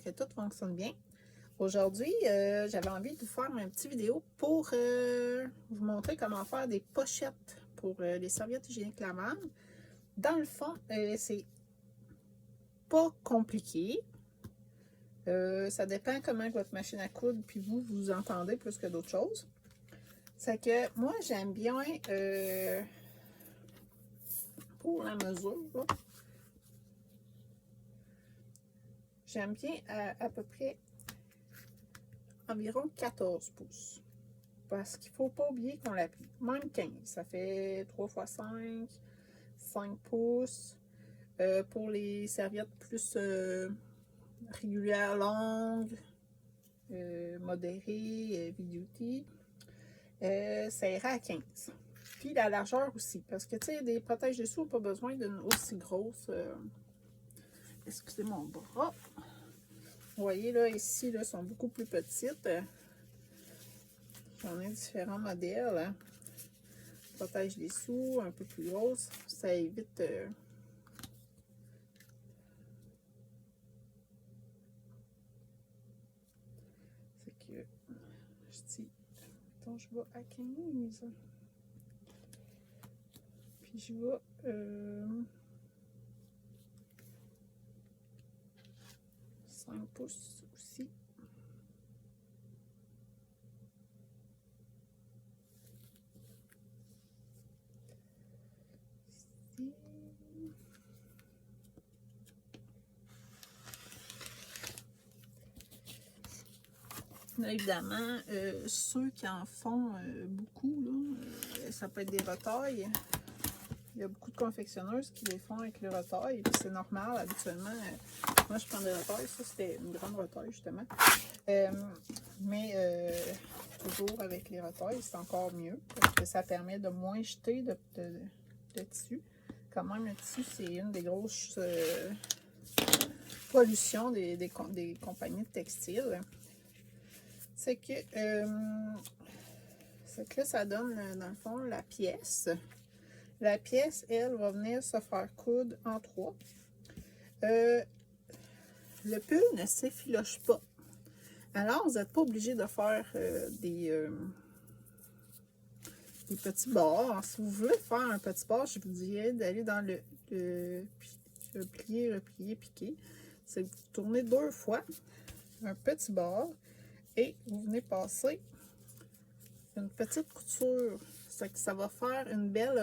j'espère que tout fonctionne bien. Aujourd'hui, j'avais envie de vous faire une petite vidéo pour vous montrer comment faire des pochettes pour les serviettes hygiéniques lavables. Dans le fond, c'est pas compliqué. Ça dépend comment votre machine à coudre puis vous entendez plus que d'autres choses. C'est que moi, j'aime bien pour la mesure, là, j'aime bien à peu près environ 14 pouces. Parce qu'il ne faut pas oublier qu'on l'appuie. Même 15. Ça fait 3 x 5, 5 pouces. Pour les serviettes plus régulières, longues, modérées, beauty, ça ira à 15. Puis la largeur aussi. Parce que, tu sais, des protège-dessous, pas besoin d'une aussi grosse. Excusez mon bras. Vous voyez, là, ici, là, sont beaucoup plus petites. J'en ai différents modèles. Hein. Protège-dessous, un peu plus grosse. Ça évite. C'est que. Je dis. Attends, je vais à 15. Puis je vais. 5 pouces aussi. Ici. Là, évidemment, ceux qui en font beaucoup, là, ça peut être des retailles. Il y a beaucoup de confectionneuses qui les font avec le retail, puis c'est normal, habituellement. Moi, je prends des retails, ça c'était une grande retail, justement. Mais toujours avec les retails, c'est encore mieux, parce que ça permet de moins jeter de tissu. Quand même, le tissu, c'est une des grosses pollutions des compagnies de textiles. C'est que là, ça donne, dans le fond, la pièce. La pièce, elle, va venir se faire coudre en 3. Le pull ne s'effiloche pas. Alors, vous n'êtes pas obligé de faire des petits bords. Si vous voulez faire un petit bord, je vous dirais d'aller dans le plier, replier, piquer. C'est que vous tournez 2 fois un petit bord et vous venez passer une petite couture. C'est que ça va faire une belle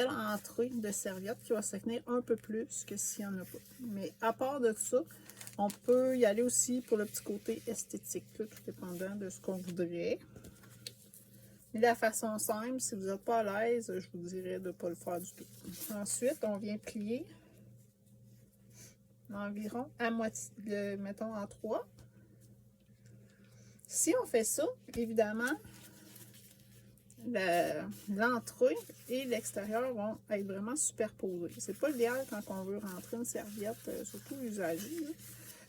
entrée de serviette qui va se tenir un peu plus que s'il n'y en a pas. Mais à part de ça, on peut y aller aussi pour le petit côté esthétique, tout dépendant de ce qu'on voudrait. Mais la façon simple, si vous n'êtes pas à l'aise, je vous dirais de ne pas le faire du tout. Ensuite, on vient plier environ à moitié, mettons en 3. Si on fait ça, évidemment, l'entrée et l'extérieur vont être vraiment superposés. C'est pas l'idéal quand on veut rentrer une serviette, surtout usagée,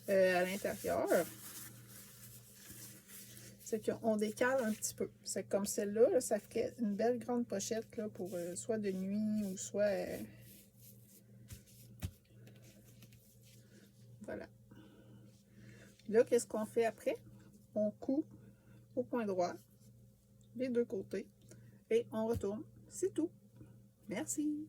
à l'intérieur. C'est qu'on décale un petit peu. C'est comme celle-là, là, ça ferait une belle grande pochette là, pour soit de nuit ou soit... voilà. Là, qu'est-ce qu'on fait après? On coud au point droit, les 2 côtés, et on retourne. C'est tout. Merci.